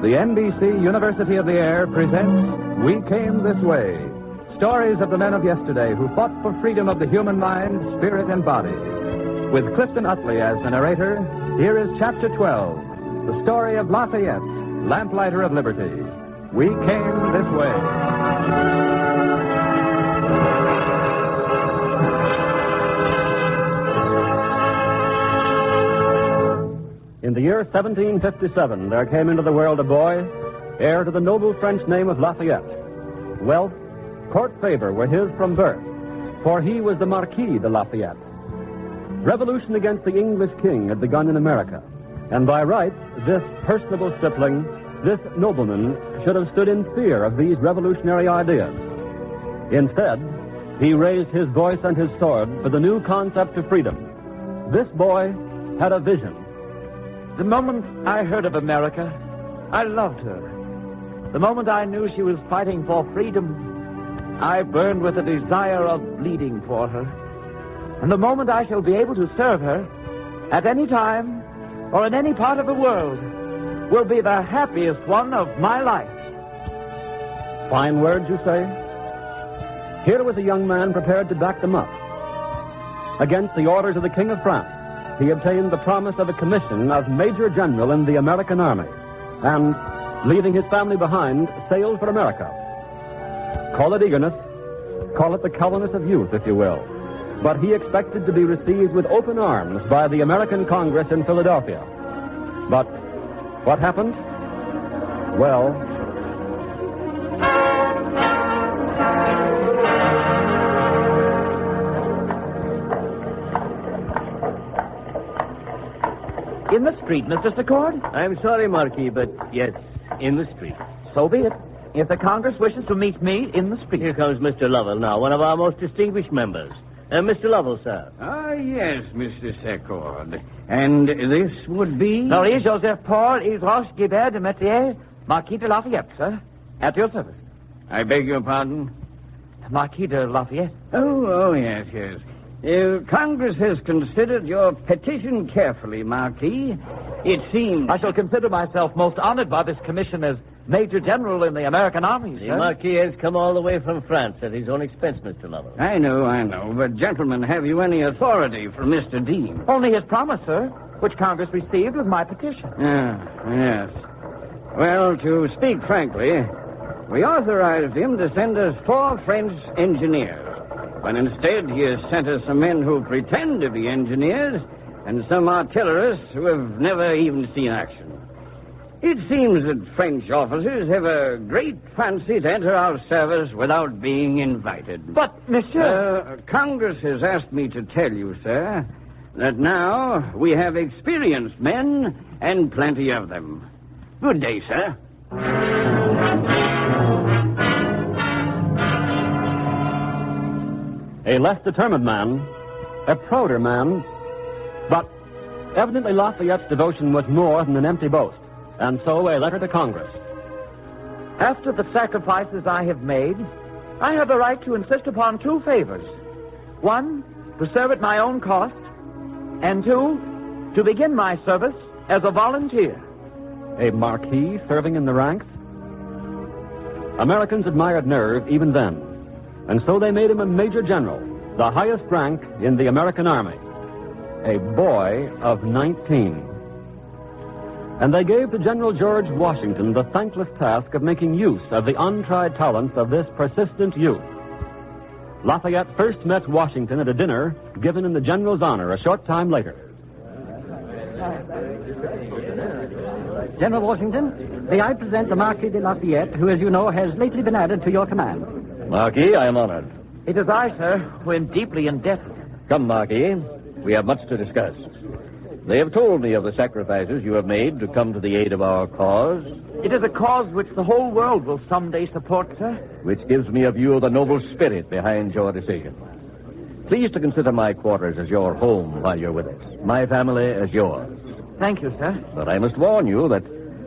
the NBC University of the Air presents We Came This Way. Stories of the men of yesterday who fought for freedom of the human mind, spirit, and body. With Clifton Utley as the narrator, here is Chapter 12, the story of Lafayette, Lamplighter of Liberty. We Came This Way. In the year 1757, there came into the world a boy, heir to the noble French name of Lafayette. Wealth, court favor were his from birth, for he was the Marquis de La Fayette. Revolution against the English king had begun in America, and by right, this personable stripling, this nobleman, should have stood in fear of these revolutionary ideas. Instead, he raised his voice and his sword for the new concept of freedom. This boy had a vision. The moment I heard of America, I loved her. The moment I knew she was fighting for freedom, I burned with a desire of bleeding for her. And the moment I shall be able to serve her, at any time or in any part of the world, will be the happiest one of my life. Fine words, you say? Here was a young man prepared to back them up. Against the orders of the King of France, he obtained the promise of a commission as Major General in the American Army, and, leaving his family behind, sailed for America. Call it eagerness, call it the cowardice of youth, if you will, but he expected to be received with open arms by the American Congress in Philadelphia. But what happened? Well, in the street, Mr. Secord? I'm sorry, Marquis, but yes, in the street. So be it. If the Congress wishes to meet me in the street. Here comes Mr. Lovell now, one of our most distinguished members. Mr. Lovell, sir. Ah, yes, Mr. Secord. And this would be? Marie Joseph Paul Yves Roche Guibert de Metier, Marquis de Lafayette, sir. At your service. I beg your pardon? Marquis de Lafayette. Oh, yes. Congress has considered your petition carefully, Marquis. It seems... I shall consider myself most honored by this commission as Major General in the American Army, sir. The Marquis has come all the way from France at his own expense, Mr. Lovell. I know. But, gentlemen, have you any authority from Mr. Dean? Only his promise, sir, which Congress received with my petition. Yes. Well, to speak frankly, we authorized him to send us 4 French engineers. But instead, he has sent us some men who pretend to be engineers and some artillerists who have never even seen action. It seems that French officers have a great fancy to enter our service without being invited. But, monsieur... Congress has asked me to tell you, sir, that now we have experienced men and plenty of them. Good day, sir. A less determined man, a prouder man, but evidently Lafayette's devotion was more than an empty boast, and so a letter to Congress. After the sacrifices I have made, I have the right to insist upon 2 favors. 1, to serve at my own cost, and 2, to begin my service as a volunteer. A marquis serving in the ranks? Americans admired nerve even then. And so they made him a Major General, the highest rank in the American Army. A boy of 19. And they gave to General George Washington the thankless task of making use of the untried talents of this persistent youth. Lafayette first met Washington at a dinner given in the General's honor a short time later. General Washington, may I present the Marquis de Lafayette, who, as you know, has lately been added to your command. Marquis, I am honored. It is I, sir, who am deeply indebted. Come, Marquis. We have much to discuss. They have told me of the sacrifices you have made to come to the aid of our cause. It is a cause which the whole world will someday support, sir. Which gives me a view of the noble spirit behind your decision. Please to consider my quarters as your home while you're with us. My family as yours. Thank you, sir. But I must warn you that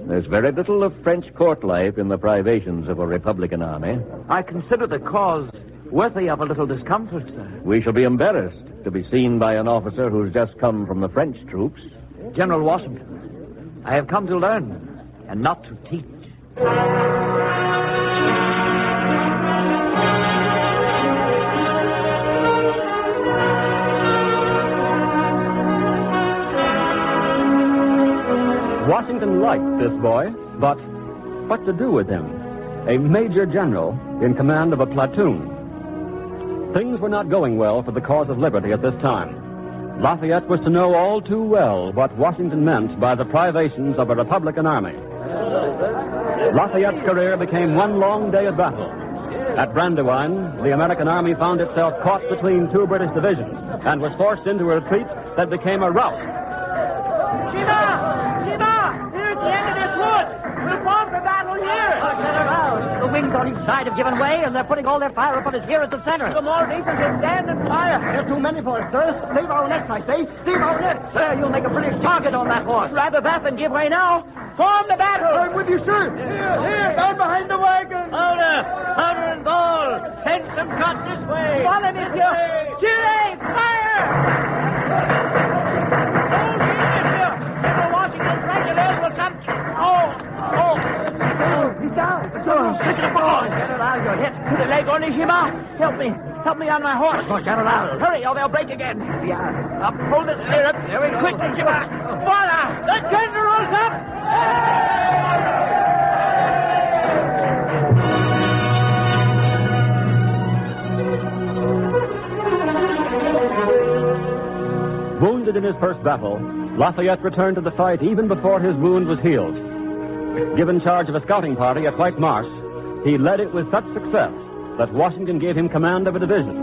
there's very little of French court life in the privations of a Republican army. I consider the cause worthy of a little discomfort, sir. We shall be embarrassed to be seen by an officer who's just come from the French troops. General Washington, I have come to learn and not to teach. Washington liked this boy, but what to do with him? A major general in command of a platoon. Things were not going well for the cause of liberty at this time. Lafayette was to know all too well what Washington meant by the privations of a Republican army. Lafayette's career became one long day of battle. At Brandywine, the American army found itself caught between two British divisions and was forced into a retreat that became a rout. The wings on each side have given way, and they're putting all their fire upon us here at the center. The more decent is stand and fire. There are too many for us, sir. Leave our nets, I say. Leave our nets. Sir, you'll make a British target on that horse. Rather that than give way now. Form the battle. I'm with you, sir. Here, down behind the wagon. Powder and ball. Send some shot this way. Follow me, monsieur. Chile, fire! Hold here, monsieur. General Washington's regulars will come. He's down. Stick the ball. General, you're hit. The leg only, Shima. Help me on my horse. Oh, General. Hurry, or they'll break again. Yeah. Up, hold the stirrup. Very quickly, Shima. Voila! The general's up! Wounded in his first battle, Lafayette returned to the fight even before his wound was healed. Given charge of a scouting party at White Marsh, he led it with such success that Washington gave him command of a division.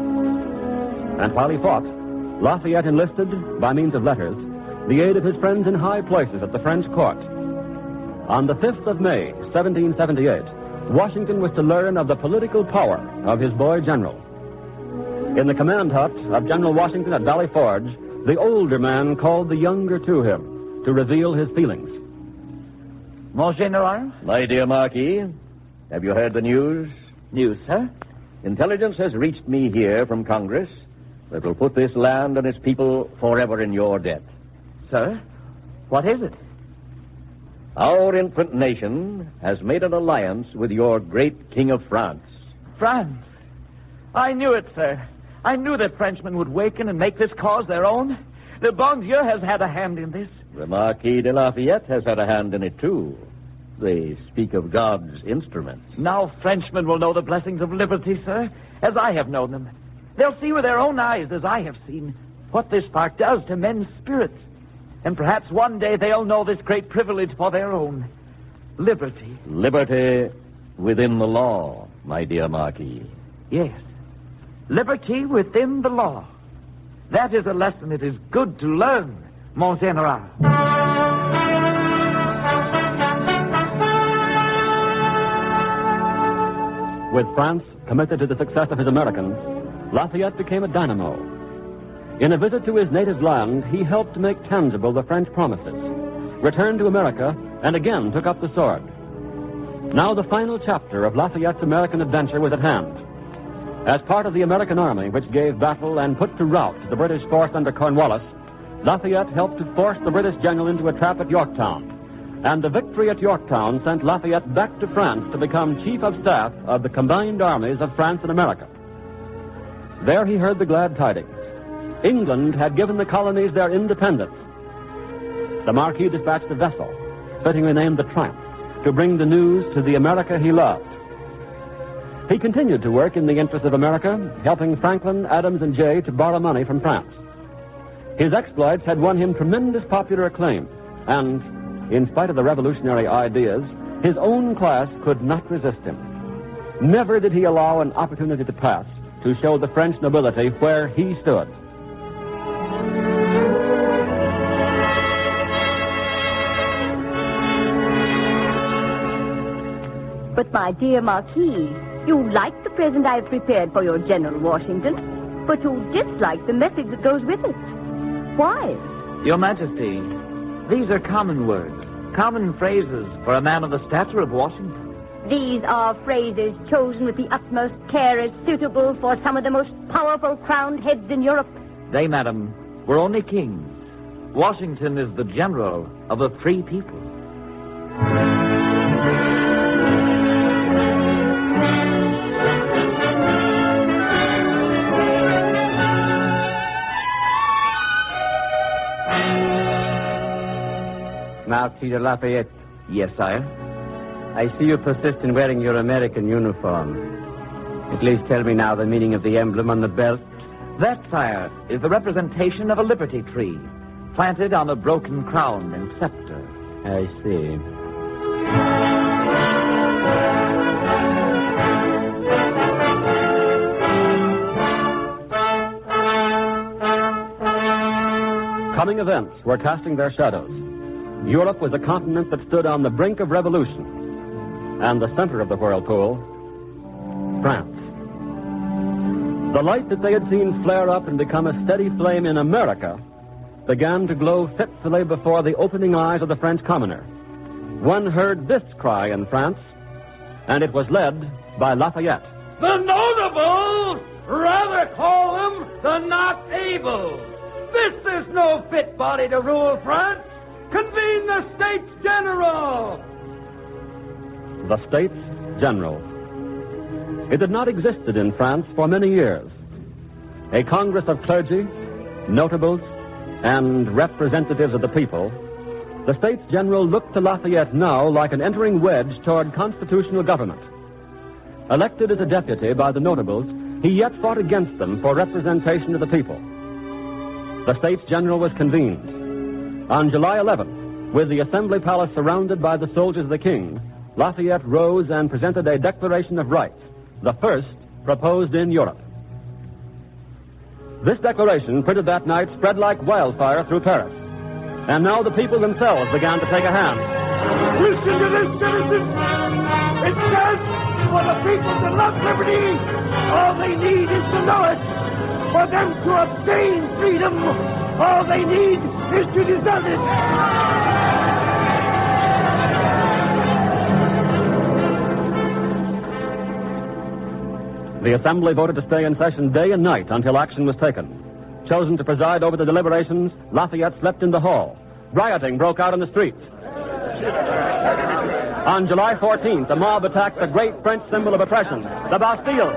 And while he fought, Lafayette enlisted, by means of letters, the aid of his friends in high places at the French court. On the 5th of May, 1778, Washington was to learn of the political power of his boy general. In the command hut of General Washington at Valley Forge, the older man called the younger to him to reveal his feelings. Mon General? My dear Marquis, have you heard the news? News, sir? Intelligence has reached me here from Congress that will put this land and its people forever in your debt. Sir? What is it? Our infant nation has made an alliance with your great King of France. France? I knew it, sir. I knew that Frenchmen would waken and make this cause their own. The bon Dieu has had a hand in this. The Marquis de La Fayette has had a hand in it, too. They speak of God's instruments. Now Frenchmen will know the blessings of liberty, sir, as I have known them. They'll see with their own eyes, as I have seen, what this spark does to men's spirits. And perhaps one day they'll know this great privilege for their own. Liberty. Liberty within the law, my dear Marquis. Yes. Liberty within the law. That is a lesson it is good to learn, Mon General. With France committed to the success of his Americans, Lafayette became a dynamo. In a visit to his native land, he helped make tangible the French promises, returned to America, and again took up the sword. Now the final chapter of Lafayette's American adventure was at hand. As part of the American army, which gave battle and put to rout the British force under Cornwallis, Lafayette helped to force the British general into a trap at Yorktown. And the victory at Yorktown sent Lafayette back to France to become chief of staff of the combined armies of France and America. There he heard the glad tidings. England had given the colonies their independence. The Marquis dispatched a vessel, fittingly named the Triumph, to bring the news to the America he loved. He continued to work in the interest of America, helping Franklin, Adams, and Jay to borrow money from France. His exploits had won him tremendous popular acclaim, and, in spite of the revolutionary ideas, his own class could not resist him. Never did he allow an opportunity to pass to show the French nobility where he stood. But, my dear Marquis, you like the present I have prepared for your General Washington, but you dislike the message that goes with it. Why? Your Majesty, these are common words, common phrases for a man of the stature of Washington. These are phrases chosen with the utmost care as suitable for some of the most powerful crowned heads in Europe. They, madam, were only kings. Washington is the general of a free people. Marquis de Lafayette. Yes, sire. I see you persist in wearing your American uniform. At least tell me now the meaning of the emblem on the belt. That, sire, is the representation of a liberty tree, planted on a broken crown and scepter. I see. Coming events were casting their shadows. Europe was a continent that stood on the brink of revolution. And the center of the whirlpool, France. The light that they had seen flare up and become a steady flame in America began to glow fitfully before the opening eyes of the French commoner. One heard this cry in France, and it was led by Lafayette. The notables! Rather call them the not able. This is no fit body to rule France. Convene the States General. The States General. It had not existed in France for many years. A Congress of clergy, notables, and representatives of the people, the States General looked to Lafayette now like an entering wedge toward constitutional government. Elected as a deputy by the notables, he yet fought against them for representation of the people. The States General was convened. On July 11th, with the Assembly Palace surrounded by the soldiers of the King, Lafayette rose and presented a Declaration of Rights, the first proposed in Europe. This declaration, printed that night, spread like wildfire through Paris. And now the people themselves began to take a hand. Listen to this, citizens. It says, for the people to love liberty, all they need is to know it. For them to obtain freedom, all they need is to deserve it. The Assembly voted to stay in session day and night until action was taken. Chosen to preside over the deliberations, Lafayette slept in the hall. Rioting broke out in the streets. On July 14th, a mob attacked the great French symbol of oppression, the Bastille.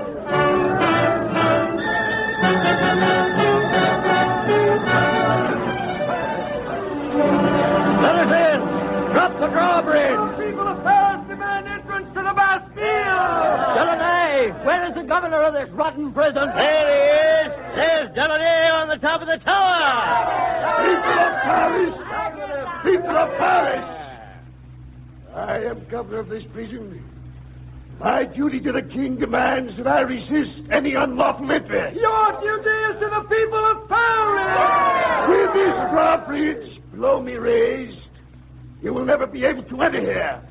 Let us in! Drop the drawbridge! The people of Paris demand entrance to the Bastille! Delaunay, where is the governor of this rotten prison? There he is! There's Delaunay on the top of the tower! People of Paris! People of Paris! I am governor of this prison. My duty to the king demands that I resist any unlawful entry. Your duty is to the people of Paris! With this drawbridge below me raised, you will never be able to enter here.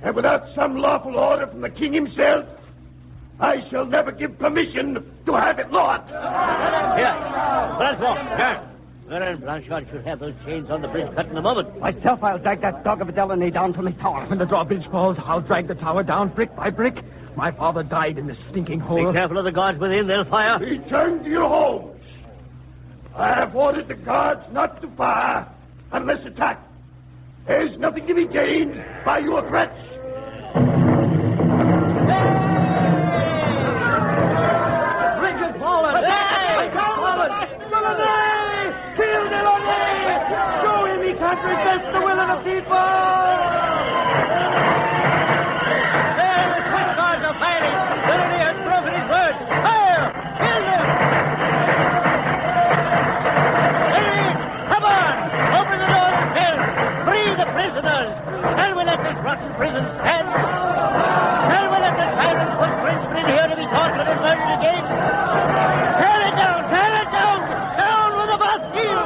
And without some lawful order from the king himself, I shall never give permission to have it locked. Here, Francois, Baron Blanchard should have those chains on the bridge cut in a moment. Myself, I'll drag that dog of a Delaunay down from his tower. When the drawbridge falls, I'll drag the tower down brick by brick. My father died in this stinking hole. Be careful of the guards within, they'll fire. Return to your homes. I have ordered the guards not to fire unless attacked. There's nothing to be gained by your threats. Bridge has fallen! Bridge has fallen! Delaunay! Kill Delaunay! Show him he can't resist the will of the people! There, the Swiss guards are fighting! Delaunay has broken his word! Fire! Kill them! Ladies, come on! Open the doors and kill! Free the prisoners! Shall we let this rotten prison stand? Shall we let the tyrants put Frenchmen in here to be tortured and murdered again? Tear it down! Tear it down! Down with the Bastille!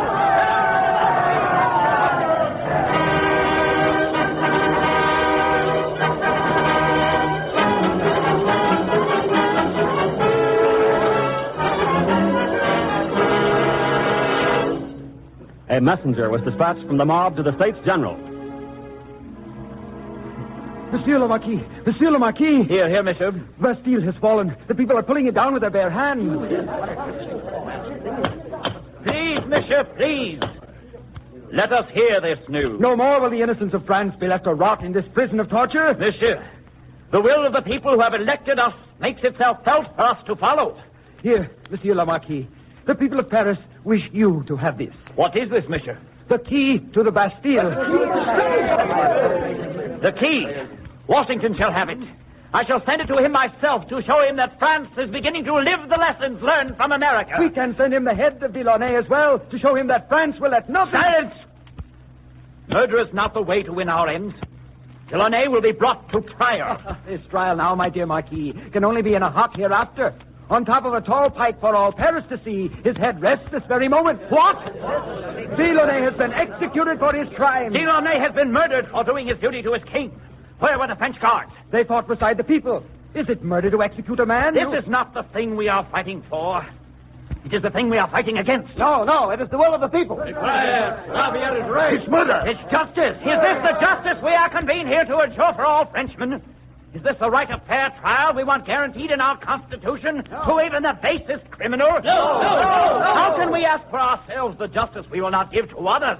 A messenger was dispatched from the mob to the States General. Monsieur le Marquis! Monsieur le Marquis! Here, monsieur. Bastille has fallen. The people are pulling it down with their bare hands. Please, monsieur, please. Let us hear this news. No more will the innocents of France be left to rot in this prison of torture. Monsieur, the will of the people who have elected us makes itself felt for us to follow. Here, Monsieur le Marquis. The people of Paris wish you to have this. What is this, monsieur? The key to the Bastille. The key. Washington shall have it. I shall send it to him myself to show him that France is beginning to live the lessons learned from America. We can send him the head of Delaunay as well to show him that France will let nothing... Silence! Murder is not the way to win our ends. Delaunay will be brought to trial. This trial now, my dear Marquis, can only be in a hot hereafter. On top of a tall pike for all Paris to see, his head rests this very moment. What? Delaunay has been executed for his crime. Delaunay has been murdered for doing his duty to his king. Where were the French guards? They fought beside the people. Is it murder to execute a man? This is not the thing we are fighting for. It is the thing we are fighting against. No, it is the will of the people. Lafayette is right. It's murder. It's justice. Is this the justice we are convened here to ensure for all Frenchmen? Is this the right of fair trial we want guaranteed in our Constitution to even the basest criminal? No. How can we ask for ourselves the justice we will not give to others?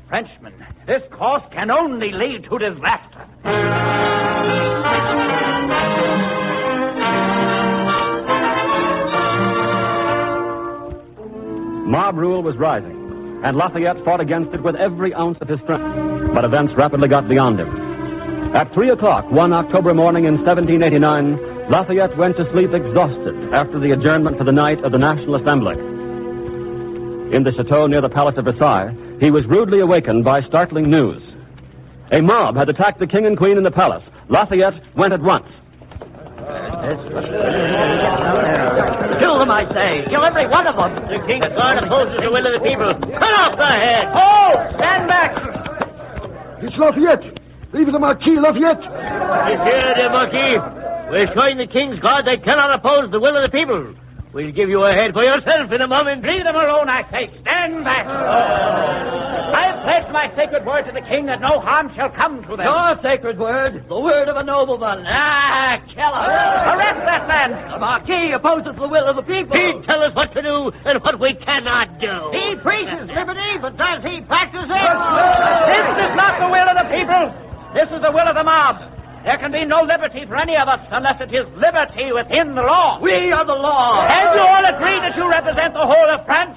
Frenchmen, this course can only lead to disaster. Mob rule was rising, and Lafayette fought against it with every ounce of his strength. But events rapidly got beyond him. At 3 o'clock one October morning in 1789, Lafayette went to sleep exhausted after the adjournment for the night of the National Assembly. In the chateau near the Palace of Versailles, he was rudely awakened by startling news. A mob had attacked the king and queen in the palace. Lafayette went at once. Kill them, I say. Kill every one of them. The king's guard opposes the will of the people. Cut off the head. Oh, stand back. It's Lafayette. Leave the Marquis, Lafayette. Monsieur de Marquis, we're showing the king's guard they cannot oppose the will of the people. We'll give you a head for yourself in a moment. Leave them alone, I say. Stand back. I've pledged my sacred word to the king that no harm shall come to them. Your sacred word, the word of a nobleman. Kill him. Arrest that man. The Marquis opposes the will of the people. He'd tell us what to do and what we cannot do. He preaches liberty, but does he practice it? This is not the will of the people. This is the will of the mob. There can be no liberty for any of us unless it is liberty within the law. We are the law. And you all agree that you represent the whole of France?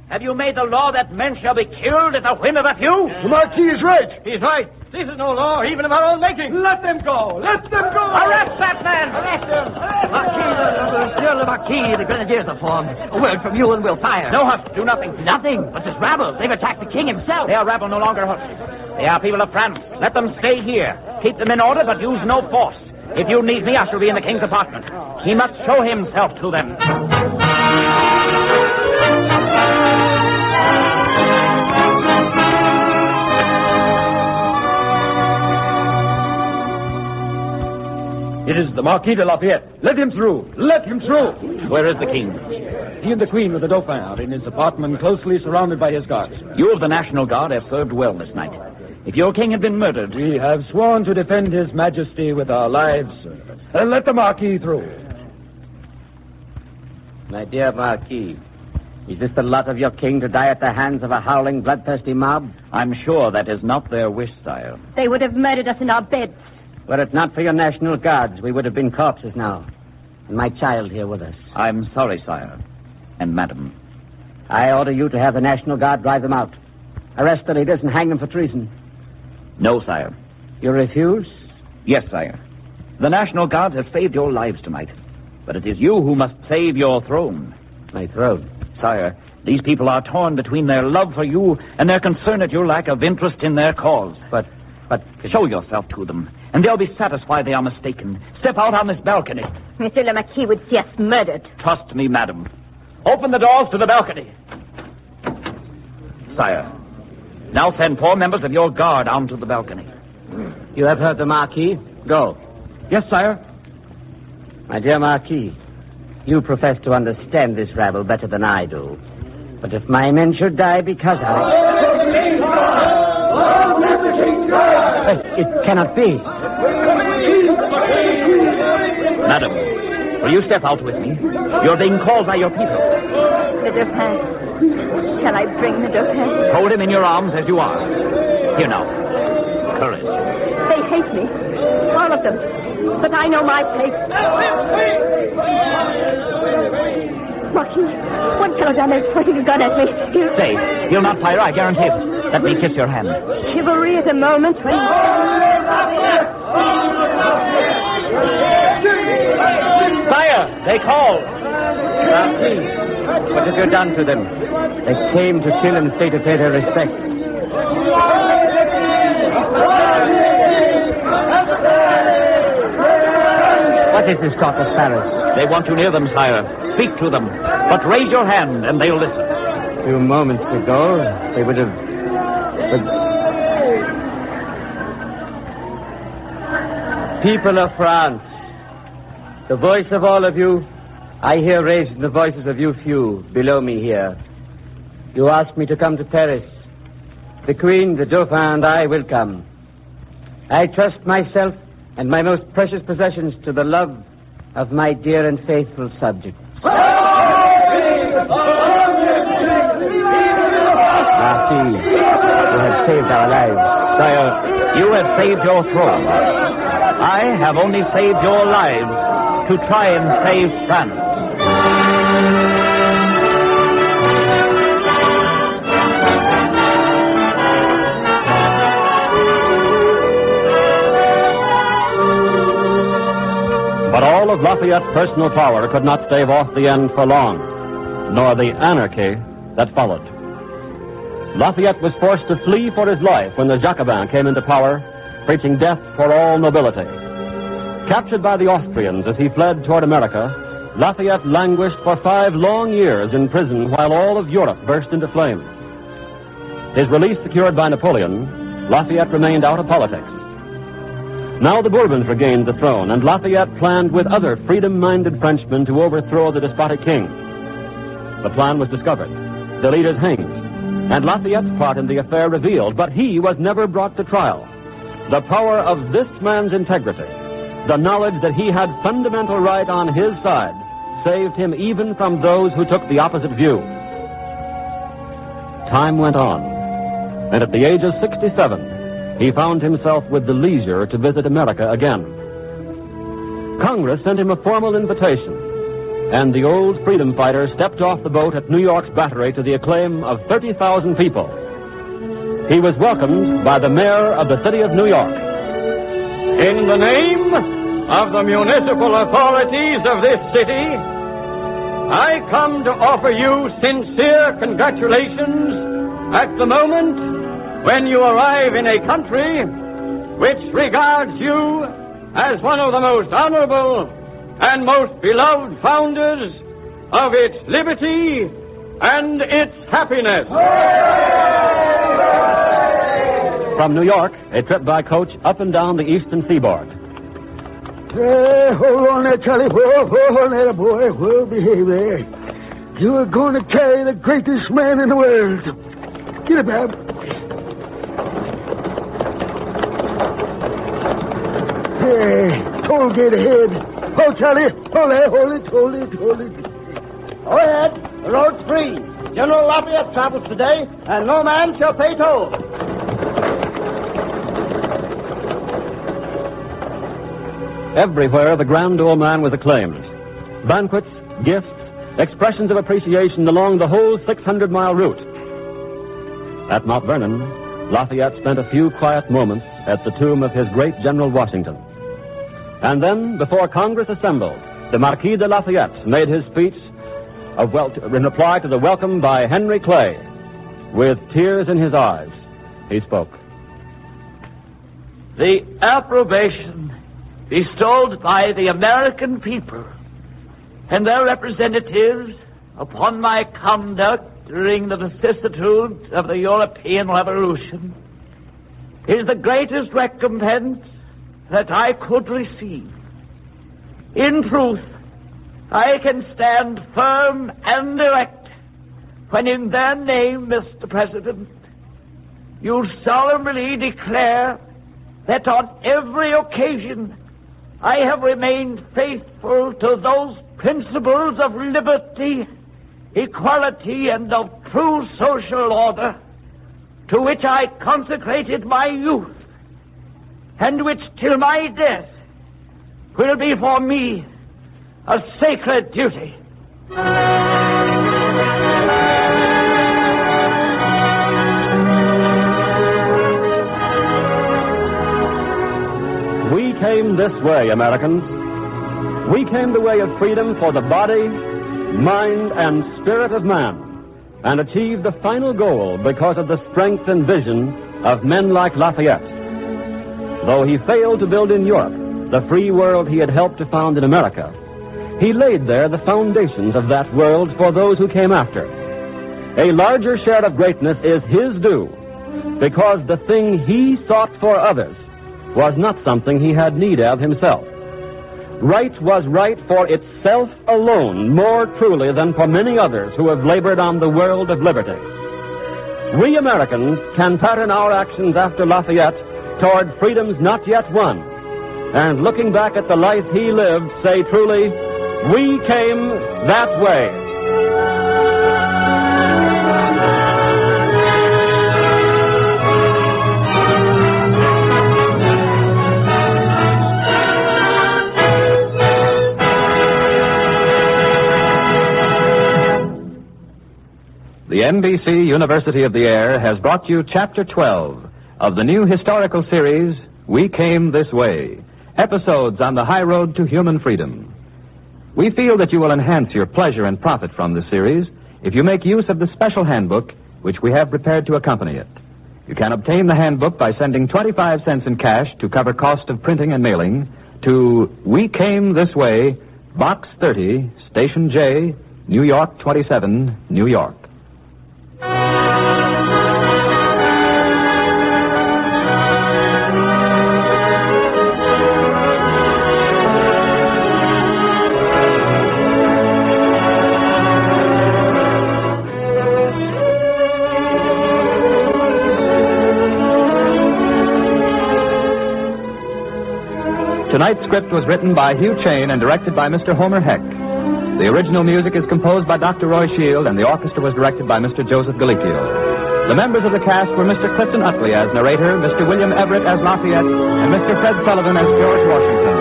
Have you made the law that men shall be killed at the whim of a few? The Marquis is right. He's right. This is no law, even of our own making. Let them go. Let them go. Arrest that man. Arrest him. Monsieur le Marquis, the grenadiers are formed. A word from you and we'll fire. No, Huss, do nothing. Nothing, but this rabble. They've attacked the king himself. They are rabble no longer, Huss. They are people of France. Let them stay here. Keep them in order, but use no force. If you need me, I shall be in the king's apartment. He must show himself to them. It is the Marquis de Lafayette. Let him through. Let him through. Where is the king? He and the queen with the Dauphin are in his apartment, closely surrounded by his guards. You of the National Guard have served well this night. If your king had been murdered... We have sworn to defend his majesty with our lives. Let the Marquis through. My dear Marquis, is this the lot of your king to die at the hands of a howling, bloodthirsty mob? I'm sure that is not their wish, sire. They would have murdered us in our beds. Were it not for your National Guards, we would have been corpses now. And my child here with us. I'm sorry, sire. And madam. I order you to have the National Guard drive them out. Arrest the leaders and hang them for treason. No, sire. You refuse? Yes, sire. The National Guard has saved your lives tonight. But it is you who must save your throne. My throne? Sire, these people are torn between their love for you and their concern at your lack of interest in their cause. But show yourself to them, and they'll be satisfied they are mistaken. Step out on this balcony. Monsieur le Marquis would see us murdered. Trust me, madam. Open the doors to the balcony. Sire, now send 4 members of your guard onto the balcony. You have heard the Marquis. Go. Yes, sire. My dear Marquis, you profess to understand this rabble better than I do. But if my men should die because of it... It cannot be. Madam, will you step out with me? You're being called by your people. The Dauphin. Shall I bring the Dauphin? Hold him in your arms as you are. Here now. Courage. They hate me. All of them. But I know my place. Marquis, one fellow down there is pointing a gun at me. Stay. He'll not fire, I guarantee it. Let me kiss your hand. Chivalry at a moment when... Fire! They call. Marquis, what have you done to them? They came to kill in state of their respect. What is this talk of Paris? They want you near them, sire. Speak to them. But raise your hand and they'll listen. A few moments ago, they would have... People of France, the voice of all of you, I hear raised in the voices of you few below me here. You asked me to come to Paris. The Queen, the Dauphin, and I will come. I trust myself and my most precious possessions to the love of my dear and faithful subjects. Marquis, you have saved our lives. Sire, you have saved your throne. I have only saved your lives to try and save France. But all of Lafayette's personal power could not stave off the end for long, nor the anarchy that followed. Lafayette was forced to flee for his life when the Jacobins came into power, preaching death for all nobility. Captured by the Austrians as he fled toward America, Lafayette languished for 5 long years in prison while all of Europe burst into flames. His release secured by Napoleon, Lafayette remained out of politics. Now the Bourbons regained the throne, and Lafayette planned with other freedom-minded Frenchmen to overthrow the despotic king. The plan was discovered, the leaders hanged, and Lafayette's part in the affair revealed, but he was never brought to trial. The power of this man's integrity, the knowledge that he had fundamental right on his side, saved him even from those who took the opposite view. Time went on, and at the age of 67, he found himself with the leisure to visit America again. Congress sent him a formal invitation, and the old freedom fighter stepped off the boat at New York's Battery to the acclaim of 30,000 people. He was welcomed by the mayor of the city of New York. In the name of the municipal authorities of this city, I come to offer you sincere congratulations at the moment when you arrive in a country which regards you as one of the most honorable and most beloved founders of its liberty and its happiness. From New York, a trip by coach up and down the eastern seaboard. Hey, hold on there, Charlie. Hold on there, boy. Well, behave there. You are going to carry the greatest man in the world. Get it, Bob. Hey, toll gate ahead. Hold, Charlie. Hold it. Go ahead. The road's free. General Lafayette travels today, and no man shall pay toll. Everywhere, the grand old man was acclaimed. Banquets, gifts, expressions of appreciation along the whole 600-mile route. At Mount Vernon, Lafayette spent a few quiet moments at the tomb of his great General Washington. And then, before Congress assembled, the Marquis de La Fayette made his speech in reply to the welcome by Henry Clay. With tears in his eyes, he spoke. The approbation bestowed by the American people and their representatives upon my conduct during the vicissitudes of the European Revolution is the greatest recompense that I could receive. In truth, I can stand firm and erect when in their name, Mr. President, you solemnly declare that on every occasion I have remained faithful to those principles of liberty, equality, and of true social order to which I consecrated my youth, and which till my death will be for me a sacred duty. We came this way, Americans. We came the way of freedom for the body, mind, and spirit of man, and achieved the final goal because of the strength and vision of men like Lafayette. Though he failed to build in Europe the free world he had helped to found in America, he laid there the foundations of that world for those who came after. A larger share of greatness is his due, because the thing he sought for others was not something he had need of himself. Right was right for itself alone, more truly than for many others who have labored on the world of liberty. We Americans can pattern our actions after Lafayette toward freedoms not yet won, and looking back at the life he lived, say truly, we came that way. The NBC University of the Air has brought you Chapter 12 of the new historical series, We Came This Way, episodes on the high road to human freedom. We feel that you will enhance your pleasure and profit from this series if you make use of the special handbook which we have prepared to accompany it. You can obtain the handbook by sending 25 cents in cash to cover cost of printing and mailing to We Came This Way, Box 30, Station J, New York 27, New York. Tonight's script was written by Hugh Chain and directed by Mr. Homer Heck. The original music is composed by Dr. Roy Shield, and the orchestra was directed by Mr. Joseph Galicchio. The members of the cast were Mr. Clifton Utley as narrator, Mr. William Everett as Lafayette, and Mr. Fred Sullivan as George Washington.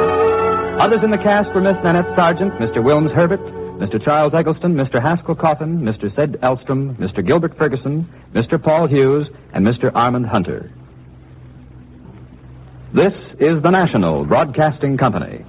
Others in the cast were Miss Nanette Sargent, Mr. Wilms Herbert, Mr. Charles Eggleston, Mr. Haskell Coffin, Mr. Sid Elstrom, Mr. Gilbert Ferguson, Mr. Paul Hughes, and Mr. Armand Hunter. This is the National Broadcasting Company.